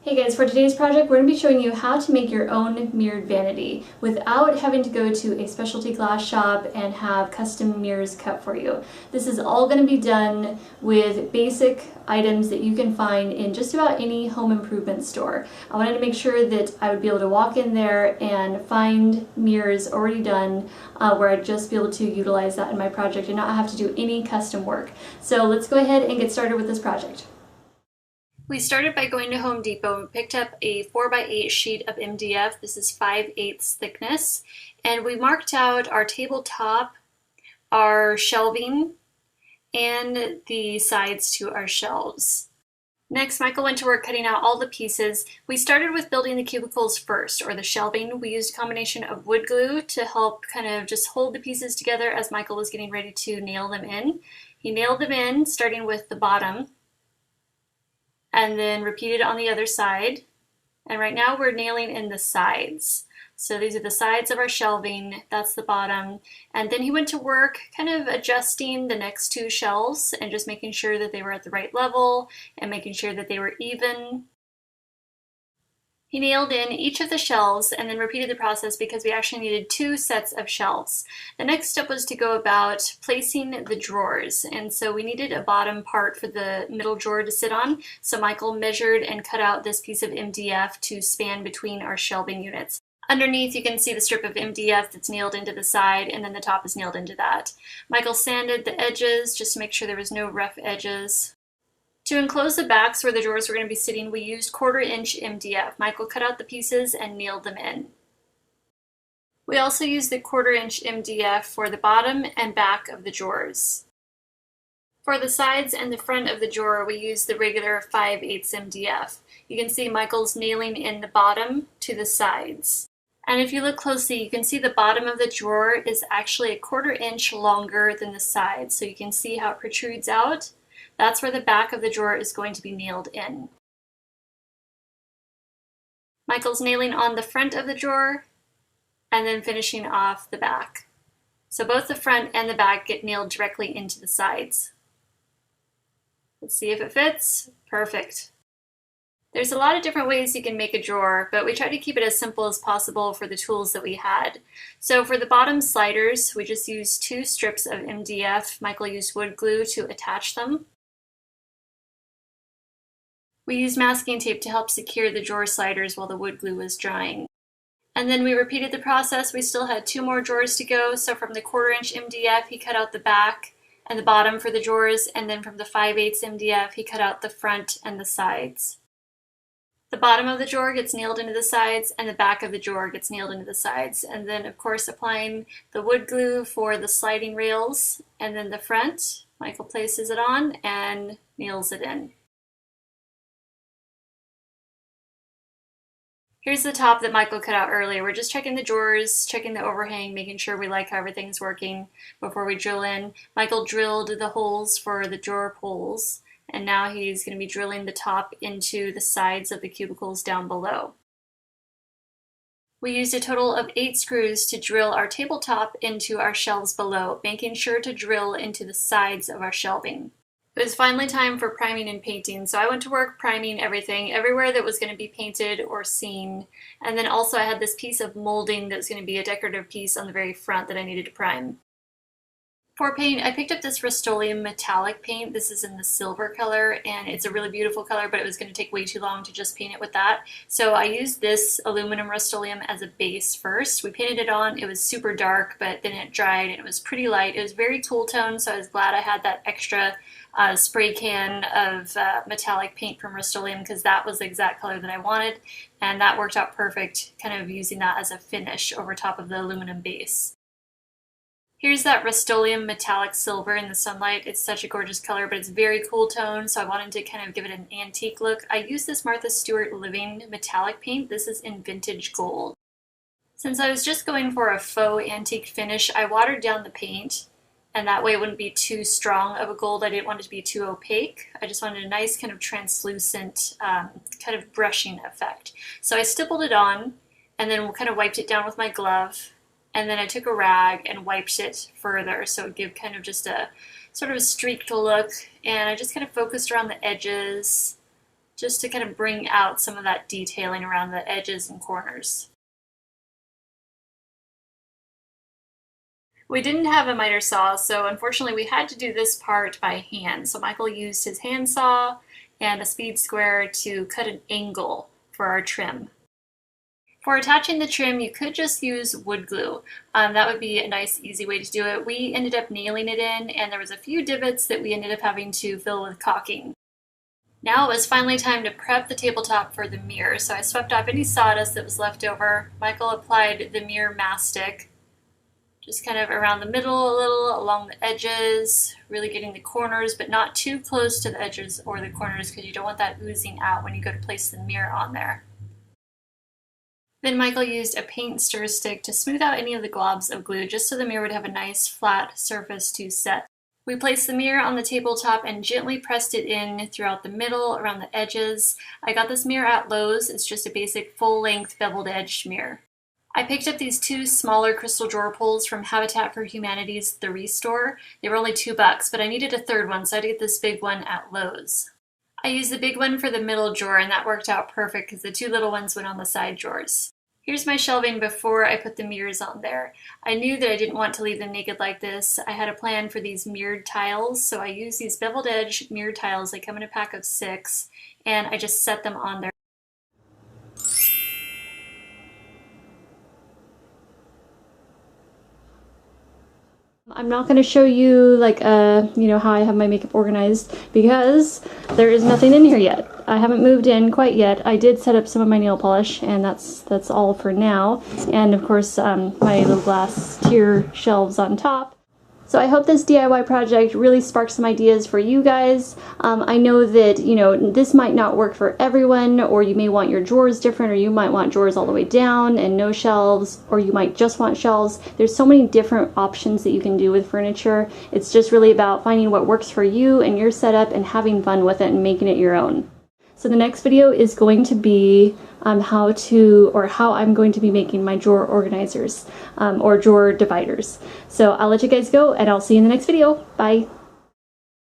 Hey guys, for today's project we're going to be showing you how to make your own mirrored vanity without having to go to a specialty glass shop and have custom mirrors cut for you. This is all going to be done with basic items that you can find in just about any home improvement store. I wanted to make sure that I would be able to walk in there and find mirrors already done where I'd just be able to utilize that in my project and not have to do any custom work. So let's go ahead and get started with this project. We started by going to Home Depot and picked up a 4x8 sheet of MDF. This is 5/8 thickness. And we marked out our tabletop, our shelving, and the sides to our shelves. Next, Michael went to work cutting out all the pieces. We started with building the cubicles first, or the shelving. We used a combination of wood glue to help kind of just hold the pieces together as Michael was getting ready to nail them in. He nailed them in, starting with the bottom, and then repeated on the other side. And right now we're nailing in the sides. So these are the sides of our shelving, that's the bottom. And then he went to work kind of adjusting the next two shelves and just making sure that they were at the right level and making sure that they were even. He nailed in each of the shelves and then repeated the process because we actually needed two sets of shelves. The next step was to go about placing the drawers, and so we needed a bottom part for the middle drawer to sit on. So Michael measured and cut out this piece of MDF to span between our shelving units. Underneath you can see the strip of MDF that's nailed into the side, and then the top is nailed into that. Michael sanded the edges just to make sure there was no rough edges. To enclose the backs where the drawers were going to be sitting, we used 1/4" MDF. Michael cut out the pieces and nailed them in. We also used the 1/4" MDF for the bottom and back of the drawers. For the sides and the front of the drawer, we used the regular 5/8 MDF. You can see Michael's nailing in the bottom to the sides. And if you look closely, you can see the bottom of the drawer is actually a 1/4" longer than the sides, so you can see how it protrudes out. That's where the back of the drawer is going to be nailed in. Michael's nailing on the front of the drawer and then finishing off the back. So both the front and the back get nailed directly into the sides. Let's see if it fits. Perfect. There's a lot of different ways you can make a drawer, but we tried to keep it as simple as possible for the tools that we had. So for the bottom sliders, we just used 2 strips of MDF. Michael used wood glue to attach them. We used masking tape to help secure the drawer sliders while the wood glue was drying. And then we repeated the process. We still had 2 more drawers to go. So from the 1/4" MDF, he cut out the back and the bottom for the drawers, and then from the 5/8 MDF, he cut out the front and the sides. The bottom of the drawer gets nailed into the sides, and the back of the drawer gets nailed into the sides. And then, of course, applying the wood glue for the sliding rails, and then the front, Michael places it on and nails it in. Here's the top that Michael cut out earlier. We're just checking the drawers, checking the overhang, making sure we like how everything's working before we drill in. Michael drilled the holes for the drawer poles, and now he's going to be drilling the top into the sides of the cubicles down below. We used a total of 8 screws to drill our tabletop into our shelves below, making sure to drill into the sides of our shelving. It was finally time for priming and painting, so I went to work priming everything, everywhere that was going to be painted or seen. And then also I had this piece of molding that was going to be a decorative piece on the very front that I needed to prime. For paint, I picked up this Rust-Oleum metallic paint. This is in the silver color, and it's a really beautiful color, but it was going to take way too long to just paint it with that. So I used this aluminum Rust-Oleum as a base first. We painted it on. It was super dark, but then it dried, and it was pretty light. It was very cool tone, so I was glad I had that extra spray can of metallic paint from Rust-Oleum because that was the exact color that I wanted, and that worked out perfect, kind of using that as a finish over top of the aluminum base. Here's that Rust-Oleum metallic silver in the sunlight. It's such a gorgeous color, but it's very cool tone, so I wanted to kind of give it an antique look. I used this Martha Stewart Living metallic paint. This is in vintage gold. Since I was just going for a faux antique finish, I watered down the paint, and that way it wouldn't be too strong of a gold. I didn't want it to be too opaque. I just wanted a nice kind of translucent kind of brushing effect. So I stippled it on and then kind of wiped it down with my glove. And then I took a rag and wiped it further so it would give kind of just a sort of a streaked look. And I just kind of focused around the edges just to kind of bring out some of that detailing around the edges and corners. We didn't have a miter saw, so unfortunately we had to do this part by hand. So Michael used his hand saw and a speed square to cut an angle for our trim. For attaching the trim, you could just use wood glue. That would be a nice, easy way to do it. We ended up nailing it in, and there was a few divots that we ended up having to fill with caulking. Now it was finally time to prep the tabletop for the mirror, so I swept off any sawdust that was left over. Michael applied the mirror mastic, just kind of around the middle a little, along the edges, really getting the corners, but not too close to the edges or the corners because you don't want that oozing out when you go to place the mirror on there. Then Michael used a paint stir stick to smooth out any of the globs of glue, just so the mirror would have a nice flat surface to set. We placed the mirror on the tabletop and gently pressed it in throughout the middle, around the edges. I got this mirror at Lowe's. It's just a basic full-length beveled edged mirror. I picked up these two smaller crystal drawer pulls from Habitat for Humanity's The Restore. They were only $2, but I needed a third one, so I had to get this big one at Lowe's. I used the big one for the middle drawer, and that worked out perfect because the two little ones went on the side drawers. Here's my shelving before I put the mirrors on there. I knew that I didn't want to leave them naked like this. I had a plan for these mirrored tiles, so I used these beveled edge mirrored tiles. They come in a pack of 6, and I just set them on there. I'm not going to show you like how I have my makeup organized because there is nothing in here yet. I haven't moved in quite yet. I did set up some of my nail polish, and that's all for now. And of course my little glass tier shelves on top. So I hope this DIY project really sparks some ideas for you guys. I know that, this might not work for everyone, or you may want your drawers different, or you might want drawers all the way down and no shelves, or you might just want shelves. There's so many different options that you can do with furniture. It's just really about finding what works for you and your setup and having fun with it and making it your own. So the next video is going to be how I'm going to be making my drawer organizers or drawer dividers. So I'll let you guys go, and I'll see you in the next video. Bye.